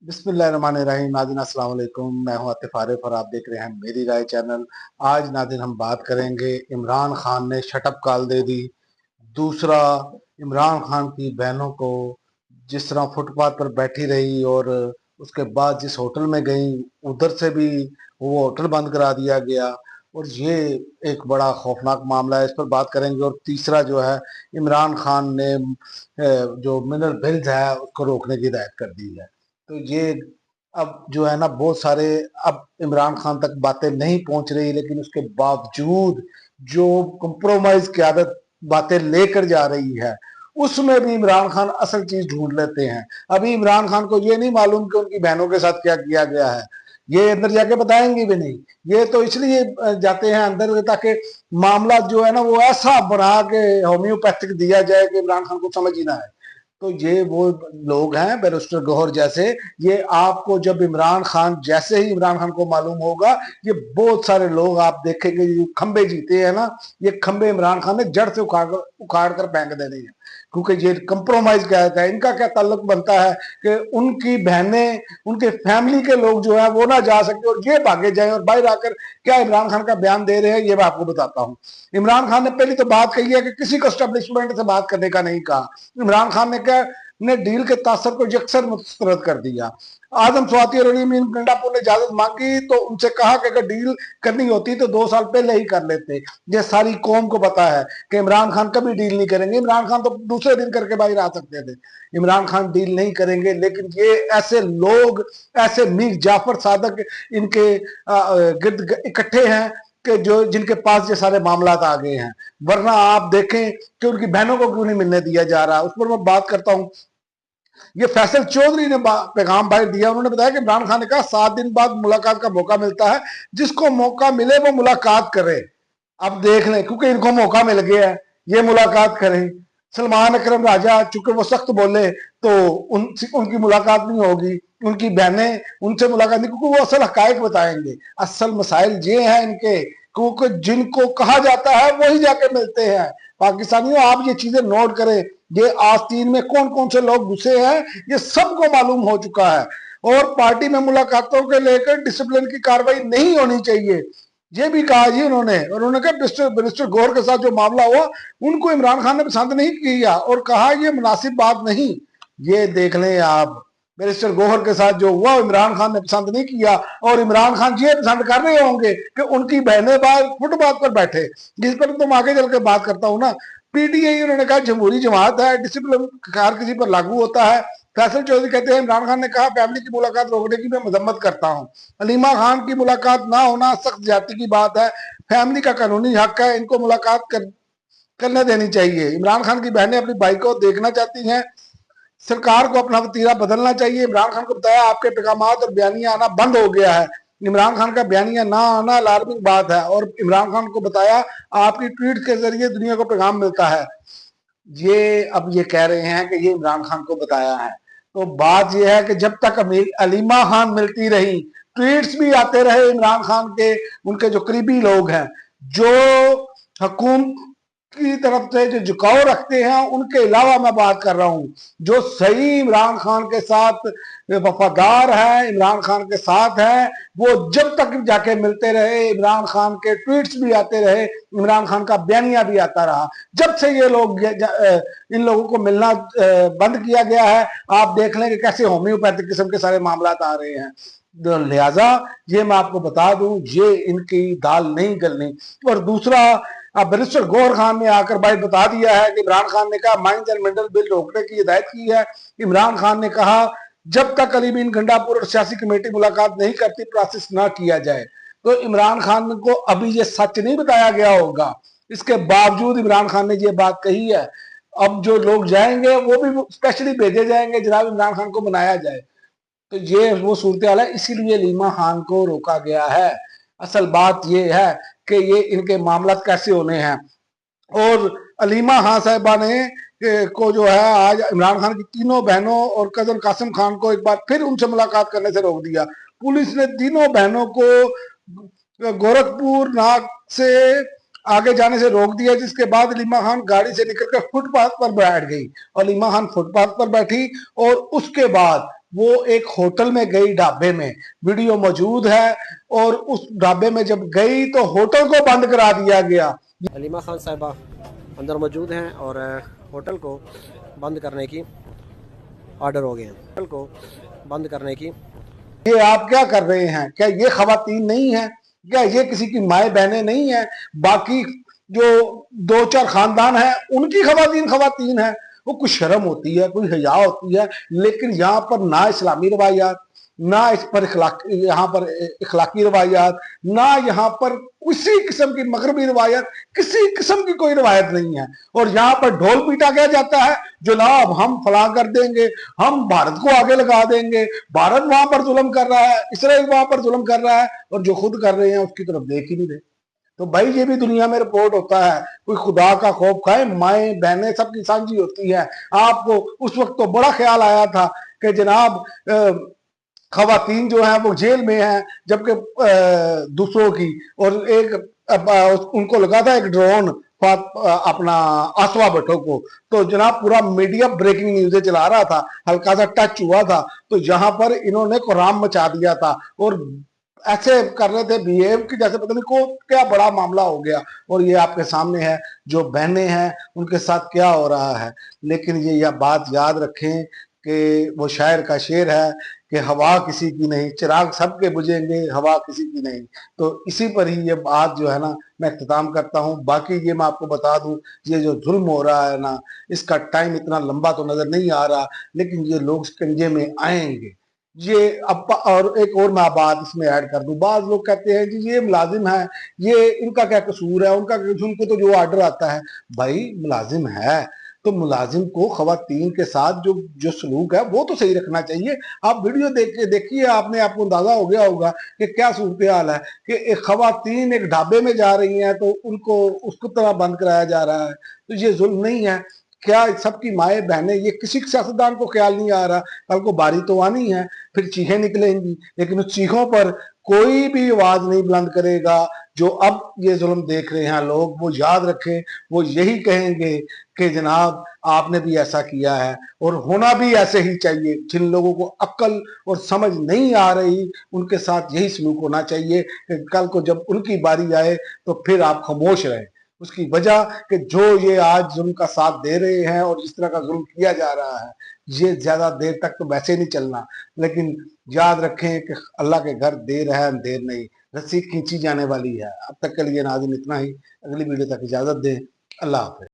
बिस्मिल्लाहिर्रहमानिर्रहीम। नाज़रीन अस्सलाम वालेकुम, मैं हूं आतिफ आरिफ और आप देख रहे हैं मेरी राय चैनल। आज नाज़रीन हम बात करेंगे, इमरान खान ने शटअप कॉल दे दी। दूसरा, इमरान खान की बहनों को जिस तरह फुटपाथ पर बैठी रही और उसके बाद जिस होटल में गई उधर से भी वो होटल बंद करा दिया गया, और ये एक बड़ा खौफनाक मामला है, इस पर बात करेंगे। और तीसरा जो है, इमरान खान ने जो मिनरल बिल्स है उसको रोकने की हिदायत कर दी है। तो ये अब जो है ना, बहुत सारे अब इमरान खान तक बातें नहीं पहुंच रही, लेकिन उसके बावजूद जो कंप्रोमाइज की आदत बातें लेकर जा रही है, उसमें भी इमरान खान असल चीज ढूंढ लेते हैं। अभी इमरान खान को ये नहीं मालूम कि उनकी बहनों के साथ क्या किया गया है, ये अंदर जाके बताएंगे भी नहीं। ये तो इसलिए जाते हैं अंदर ताकि मामला जो है ना वो ऐसा बना के होम्योपैथिक दिया जाए कि इमरान खान को समझ ही ना आए। तो ये वो लोग हैं बैरिस्टर गौहर जैसे, ये आपको जब इमरान खान जैसे ही इमरान खान को मालूम होगा, ये बहुत सारे लोग आप देखेंगे जो खंबे जीते हैं ना, ये खंबे इमरान खान ने जड़ से उखाड़ कर फेंक देने हैं। क्योंकि ये कंप्रोमाइज क्या है, इनका क्या ताल्लुक बनता है कि उनकी बहनें, उनके फैमिली के लोग जो है वो ना जा सके और ये भागे जाए और बाहर आकर क्या इमरान खान का बयान दे रहे हैं, ये मैं आपको बताता हूँ। इमरान खान ने पहली तो बात कही है कि किसी को स्टैब्लिशमेंट से बात करने का नहीं कहा। इमरान खान ने क्या ने डील के तासर को यकसर मुस्तरद कर दिया। आजम स्वाति और अली गंडापुर ने इजाजत मांगी तो उनसे कहा कि अगर डील करनी होती तो 2 साल पहले ही कर लेते। ये सारी कौम को पता है कि इमरान खान कभी डील नहीं करेंगे। इमरान खान तो दूसरे दिन करके बाहर आ सकते थे। इमरान खान डील नहीं करेंगे, लेकिन ये ऐसे लोग, ऐसे मीर जाफर सादक इनके गिर्द इकट्ठे हैं कि जो जिनके पास ये सारे मामला आ गए हैं। वरना आप देखें कि उनकी बहनों को क्यों नहीं मिलने दिया जा रहा, उस पर मैं बात करता हूं। ये फैसल चौधरी ने पैगाम बाहर दिया। उन्होंने बताया कि इमरान खान ने कहा 7 दिन बाद मुलाकात का मौका मिलता है, जिसको मौका मिले वो मुलाकात करे। अब देख लें, क्योंकि इनको मौका मिल गया है, ये मुलाकात करें। सलमान अकरम राजा चूंकि वो सख्त बोले तो उनकी मुलाकात नहीं होगी, उनकी बहनें उनसे मुलाकात नहीं, क्योंकि वो असल हकायक बताएंगे। असल मसाइल ये हैं इनके, क्योंकि जिनको कहा जाता है वही जाके मिलते हैं। पाकिस्तानियों, आप ये चीजें नोट करें, ये आस्तीन में कौन कौन से लोग घुसे हैं ये सबको मालूम हो चुका है। और पार्टी में मुलाकातों के लेकर डिसिप्लिन की कार्रवाई नहीं होनी चाहिए, ये भी कहा जी उन्होंने। और उन्होंने कहा मिनिस्टर गौहर के साथ जो मामला हुआ उनको इमरान खान ने पसंद नहीं किया और कहा ये मुनासिब बात नहीं। ये देख लें आप, मिनिस्टर गौहर के साथ जो हुआ इमरान खान ने पसंद नहीं किया, और इमरान खान ये पसंद कर रहे होंगे कि उनकी बहनें बाहर फुटपाथ पर बैठे, जिस पर तुम आगे चल के बात करता हूं ना। पीटीआई उन्होंने कहा जमहूरी जमात है, डिसिप्लिन हर किसी पर लागू होता है। फैसल चौधरी कहते हैं इमरान खान ने कहा फैमिली की मुलाकात रोकने की मैं मजम्मत करता हूं। अलीमा खान की मुलाकात ना होना सख्त ज्यादती की बात है। फैमिली का कानूनी हक है, इनको मुलाकात करने देनी चाहिए। इमरान खान की बहनें अपनी भाई को देखना चाहती हैं, सरकार को अपना वतीरा बदलना चाहिए। इमरान खान को बताया आपके पैगाम और बयानिया आना बंद हो गया है। इमरान खान का बयानिया ना आना अलार्मिंग बात है। और इमरान खान को बताया आपकी ट्वीट के जरिए दुनिया को पैगाम मिलता है। ये अब ये कह रहे हैं कि ये इमरान खान को बताया है। तो बात ये है कि जब तक अलीमा खान मिलती रही, ट्वीट्स भी आते रहे इमरान खान के, उनके जो करीबी लोग हैं, जो हुकूमत की तरफ से जो झुकाव रखते हैं, उनके अलावा मैं बात कर रहा हूं जो सही इमरान खान के साथ वफादार है, इमरान खान के साथ है, वो जब तक जाके मिलते रहे, इमरान खान के ट्वीट्स भी आते रहे, इमरान खान का बयानिया भी आता रहा। जब से ये लोग इन लोगों को मिलना बंद किया गया है, आप देख लें कि कैसे होम्योपैथिक किस्म के सारे मामला आ रहे हैं। लिहाजा ये मैं आपको बता दूं, ये इनकी दाल नहीं गलनी। और दूसरा, अब बैरिस्टर गौहर खान ने आकर भाई बता दिया है कि इमरान खान ने कहा माइंस एंड मिनरल बिल रोकने की हिदायत की है। इमरान खान ने कहा जब तक अली बिन गंडापुर और सियासी कमेटी मुलाकात नहीं करती प्रोसेस ना किया जाए। तो इमरान खान को अभी ये सच नहीं बताया गया होगा, इसके बावजूद इमरान खान ने ये बात कही है। अब जो लोग जाएंगे वो भी स्पेशली भेजे जाएंगे, जनाब इमरान खान को बनाया जाए। तो ये वो सूरत हाल है, इसीलिए लीमा खान को रोका गया है। असल बात ये है कि ये इनके मामला कैसे होने हैं। और अलीमा खान साहिबा ने को जो है आज इमरान खान की तीनों बहनों और कजन कासिम खान को एक बार फिर उनसे मुलाकात करने से रोक दिया। पुलिस ने तीनों बहनों को गोरखपुर नाग से आगे जाने से रोक दिया, जिसके बाद अलीमा खान गाड़ी से निकलकर फुटपाथ पर बैठ गई और अलीमा खान फुटपाथ पर बैठी। और उसके बाद वो एक होटल में गई, ढाबे में, वीडियो मौजूद है। और उस ढाबे में जब गई तो होटल को बंद करा दिया गया। हलीमा खान साहिबा अंदर मौजूद हैं और होटल को बंद करने की आर्डर हो गए हैं। होटल को बंद करने की ये आप क्या कर रहे हैं? क्या ये खवातीन नहीं है? क्या ये किसी की माए बहनें नहीं है? बाकी जो दो चार खानदान है उनकी खवातीन खवातीन है, वो कुछ शर्म होती है, कोई हया होती है। लेकिन यहाँ पर ना इस्लामी रवायात, ना इस पर यहाँ पर इखलाकी रवायात, ना यहाँ पर किसी किस्म की मगरबी रवायत, किसी किस्म की कोई रवायत नहीं है। और यहाँ पर ढोल पीटा गया जाता है, जनाब हम फला कर देंगे, हम भारत को आगे लगा देंगे, भारत वहां पर जुल्म कर रहा है, इसराइल वहां पर जुल्म कर रहा है, और जो खुद कर रहे हैं उसकी तरफ देख ही नहीं रहे। तो भाई ये भी दुनिया में रिपोर्ट होता है। कोई खुदा का खौफ खाए, माएँ बहनें सबकी साझी होती है। आपको उस वक्त तो बड़ा ख्याल आया था कि जनाब खवातीन जो है वो जेल में है, जबकि दूसरों की, और एक उनको लगा था एक ड्रोन अपना आसवा भट्टो को, तो जनाब पूरा मीडिया ब्रेकिंग न्यूज़ चला रहा था, हल्का सा टच हुआ था तो यहाँ पर इन्होंने कोराम मचा दिया था और ऐसे कर रहे थे बिहेव कि जैसे पता नहीं को क्या बड़ा मामला हो गया। और ये आपके सामने है जो बहनें हैं उनके साथ क्या हो रहा है। लेकिन ये बात याद रखें कि वो शायर का शेर है कि हवा किसी की नहीं, चिराग सबके बुझेंगे, हवा किसी की नहीं। तो इसी पर ही ये बात जो है ना मैं इख्तिताम करता हूँ। बाकी ये मैं आपको बता दूं, ये जो जुल्म हो रहा है ना, इसका टाइम इतना लंबा तो नजर नहीं आ रहा, लेकिन ये लोग शिकंजे में आएंगे। ये अब और एक और मैं बात इसमें ऐड कर दूं, बाज लोग कहते हैं जी ये मुलाजिम है, ये इनका क्या कसूर है, उनका उनको तो जो ऑर्डर आता है। भाई मुलाजिम है तो मुलाजिम को खवातीन के साथ जो जो सलूक है वो तो सही रखना चाहिए। आप वीडियो देख के देखिए, आपने आपको अंदाजा हो गया होगा कि क्या सूरत हाल है कि एक खवातीन एक ढाबे में जा रही हैं तो उनको उसको तरह बंद कराया जा रहा है। तो ये जुल्म नहीं है क्या? सबकी माए बहनें, ये किसी सियासतदान को ख्याल नहीं आ रहा, कल को बारी तो आनी है, फिर चीखें निकलेंगी, लेकिन उस चीखों पर कोई भी आवाज नहीं बुलंद करेगा। जो अब ये जुल्म देख रहे हैं लोग, वो याद रखें, वो यही कहेंगे कि जनाब आपने भी ऐसा किया है और होना भी ऐसे ही चाहिए। जिन लोगों को अक्ल और समझ नहीं आ रही उनके साथ यही सलूक होना चाहिए कि कल को जब उनकी बारी आए तो फिर आप खामोश रहें। उसकी वजह कि जो ये आज जुल्म का साथ दे रहे हैं और जिस तरह का जुल्म किया जा रहा है, ये ज्यादा देर तक तो वैसे नहीं चलना। लेकिन याद रखें कि अल्लाह के घर देर है अंधेर नहीं, रस्सी खींची जाने वाली है। अब तक के लिए नाज़रीन इतना ही, अगली वीडियो तक इजाजत दें। अल्लाह हाफ़िज़।